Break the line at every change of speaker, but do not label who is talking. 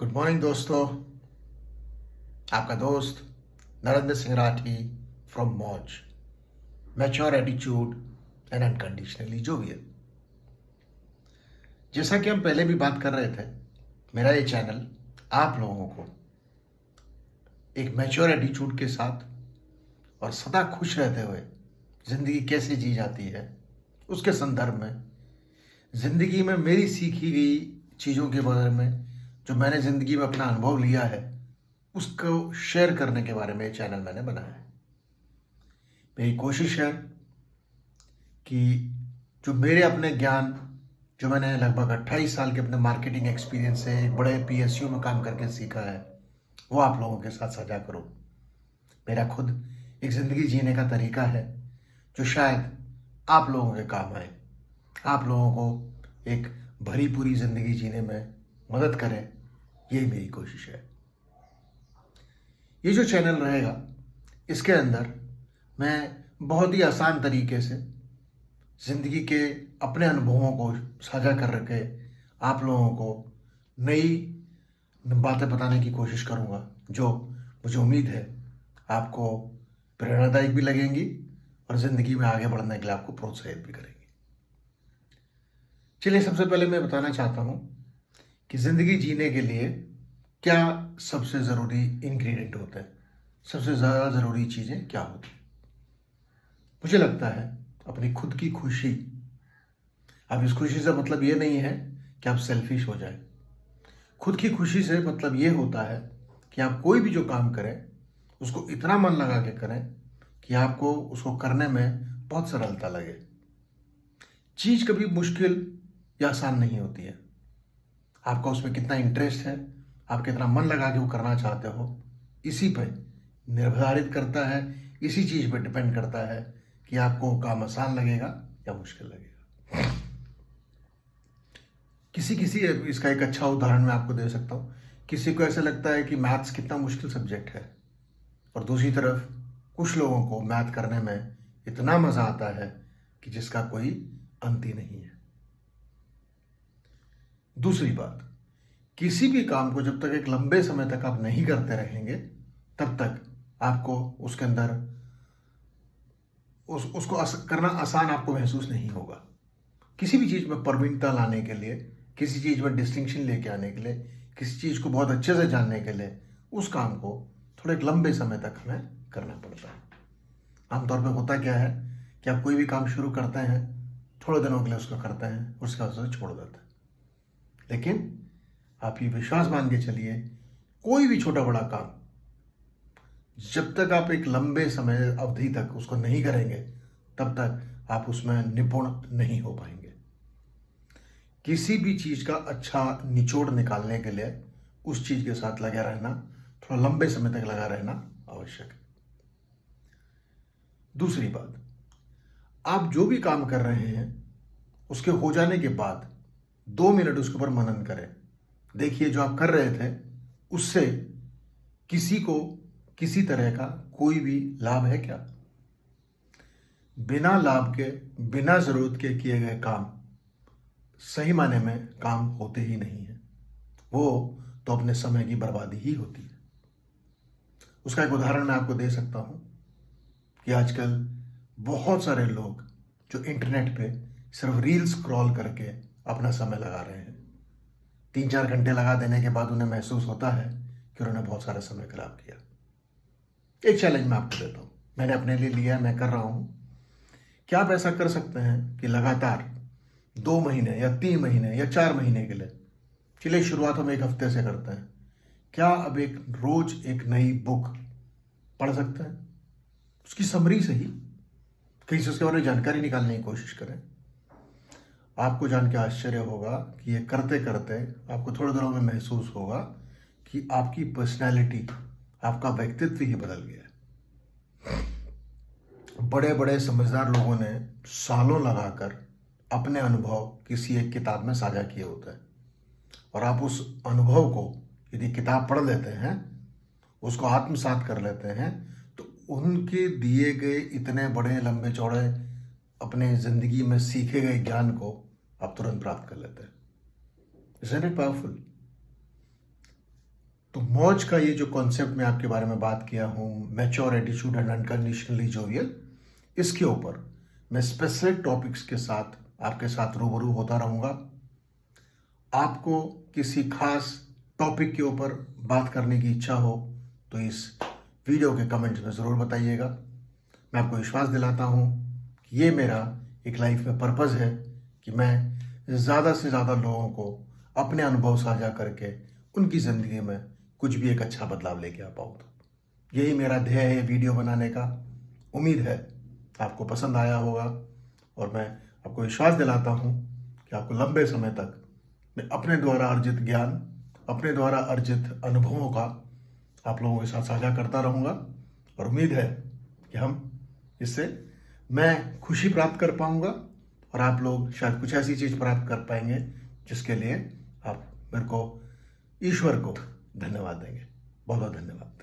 Good morning दोस्तों। आपका दोस्त नरेंद्र सिंह राठी फ्रॉम मौज, mature attitude and unconditionally jovial. जैसा कि हम पहले भी बात कर रहे थे, मेरा ये चैनल आप लोगों को एक मैच्योर एटीट्यूड के साथ और सदा खुश रहते हुए ज़िंदगी कैसे जी जाती है उसके संदर्भ में, ज़िंदगी में मेरी सीखी गई चीज़ों के बारे में, जो मैंने ज़िंदगी में अपना अनुभव लिया है, उसको शेयर करने के बारे में ये चैनल मैंने बनाया है। मेरी कोशिश है कि जो मेरे अपने ज्ञान, जो मैंने लगभग 28 साल के अपने मार्केटिंग एक्सपीरियंस से एक बड़े पीएसयू में काम करके सीखा है, वो आप लोगों के साथ साझा करूं। मेरा खुद एक ज़िंदगी जीने का तरीका है जो शायद आप लोगों के काम आए, आप लोगों को एक भरी पूरी ज़िंदगी जीने में मदद करे। यही मेरी कोशिश है। ये जो चैनल रहेगा, इसके अंदर मैं बहुत ही आसान तरीके से ज़िंदगी के अपने अनुभवों को साझा कर के आप लोगों को नई बातें बताने की कोशिश करूँगा, जो मुझे उम्मीद है आपको प्रेरणादायक भी लगेंगी और ज़िंदगी में आगे बढ़ने के लिए आपको प्रोत्साहित भी करेंगी। चलिए, सबसे पहले मैं बताना चाहता हूँ कि ज़िंदगी जीने के लिए क्या सबसे ज़रूरी इंग्रेडिएंट होता है, सबसे ज़्यादा ज़रूरी चीज़ें क्या होती हैं। मुझे लगता है अपनी खुद की खुशी। अब इस खुशी से मतलब ये नहीं है कि आप सेल्फिश हो जाए। खुद की खुशी से मतलब ये होता है कि आप कोई भी जो काम करें उसको इतना मन लगा के करें कि आपको उसको करने में बहुत सरलता लगे। चीज़ कभी मुश्किल या आसान नहीं होती है। आपका उसमें कितना इंटरेस्ट है, आप कितना मन लगा के वो करना चाहते हो, इसी पर निर्धारित करता है, इसी चीज़ पर डिपेंड करता है कि आपको काम आसान लगेगा या मुश्किल लगेगा। किसी किसी इसका एक अच्छा उदाहरण मैं आपको दे सकता हूँ। किसी को ऐसा लगता है कि मैथ्स कितना मुश्किल सब्जेक्ट है, और दूसरी तरफ कुछ लोगों को मैथ करने में इतना मज़ा आता है कि जिसका कोई अंत ही नहीं है। दूसरी बात, किसी भी काम को जब तक एक लंबे समय तक आप नहीं करते रहेंगे, तब तक आपको उसके अंदर उसको करना आसान आपको महसूस नहीं होगा। किसी भी चीज़ में प्रवीणता लाने के लिए, किसी चीज़ में डिस्टिंक्शन लेके आने के लिए, किसी चीज़ को बहुत अच्छे से जानने के लिए, उस काम को थोड़े एक लंबे समय तक हमें करना पड़ता है। आमतौर पर होता क्या है कि आप कोई भी काम शुरू करते हैं, थोड़े दिनों के लिए उसको करते हैं, उसके बाद उसे छोड़ देते हैं। लेकिन आप ये विश्वास मान के चलिए, कोई भी छोटा बड़ा काम जब तक आप एक लंबे समय अवधि तक उसको नहीं करेंगे, तब तक आप उसमें निपुण नहीं हो पाएंगे। किसी भी चीज़ का अच्छा निचोड़ निकालने के लिए उस चीज़ के साथ लगे रहना, थोड़ा लंबे समय तक लगा रहना आवश्यक है। दूसरी बात, आप जो भी काम कर रहे हैं उसके हो जाने के बाद 2 मिनट उसके ऊपर मनन करें। देखिए, जो आप कर रहे थे उससे किसी को किसी तरह का कोई भी लाभ है क्या? बिना लाभ के, बिना जरूरत के किए गए काम सही मायने में काम होते ही नहीं है। वो तो अपने समय की बर्बादी ही होती है। उसका एक उदाहरण मैं आपको दे सकता हूं कि आजकल बहुत सारे लोग जो इंटरनेट पे सिर्फ रील स्क्रॉल करके अपना समय लगा रहे हैं। 3-4 घंटे लगा देने के बाद उन्हें महसूस होता है कि उन्होंने बहुत सारा समय खराब किया। एक चैलेंज मैं आपको देता हूँ, मैंने अपने लिए लिया, मैं कर रहा हूँ। क्या आप ऐसा कर सकते हैं कि लगातार 2 महीने या 3 महीने या 4 महीने के लिए, चलिए शुरुआत हम 1 हफ्ते से करते हैं, क्या अब एक रोज एक नई बुक पढ़ सकते हैं? उसकी समरी से ही कहीं से उसके बारे में जानकारी निकालने की कोशिश करें। आपको जान के आश्चर्य होगा कि ये करते करते आपको थोड़े दिनों में महसूस होगा कि आपकी पर्सनैलिटी, आपका व्यक्तित्व ही बदल गया है। बड़े बड़े समझदार लोगों ने सालों लगाकर अपने अनुभव किसी एक किताब में साझा किए होते हैं, और आप उस अनुभव को यदि किताब पढ़ लेते हैं, उसको आत्मसात कर लेते हैं, तो उनके दिए गए इतने बड़े लंबे चौड़े अपने ज़िंदगी में सीखे गए ज्ञान को आप तुरंत प्राप्त कर लेते हैं। Isn't it powerful? मौज का ये जो कॉन्सेप्ट मैं आपके बारे में बात किया हूँ, mature attitude and unconditionally jovial, इसके ऊपर मैं स्पेसिफिक टॉपिक्स के साथ आपके साथ रूबरू होता रहूँगा। आपको किसी खास टॉपिक के ऊपर बात करने की इच्छा हो तो इस वीडियो के कमेंट्स में ज़रूर बताइएगा। मैं आपको विश्वास दिलाता हूँ कि ये मेरा एक लाइफ में पर्पज़ है कि मैं ज़्यादा से ज़्यादा लोगों को अपने अनुभव साझा करके उनकी ज़िंदगी में कुछ भी एक अच्छा बदलाव लेके आ पाऊँ। तो यही मेरा ध्येय है वीडियो बनाने का। उम्मीद है आपको पसंद आया होगा और मैं आपको विश्वास दिलाता हूँ कि आपको लंबे समय तक मैं अपने द्वारा अर्जित ज्ञान, अपने द्वारा अर्जित अनुभवों का आप लोगों के साथ साझा करता रहूँगा और उम्मीद है कि हम इससे मैं खुशी प्राप्त कर पाऊँगा और आप लोग शायद कुछ ऐसी चीज़ प्राप्त कर पाएंगे जिसके लिए आप मेरे को, ईश्वर को धन्यवाद देंगे। बहुत बहुत धन्यवाद।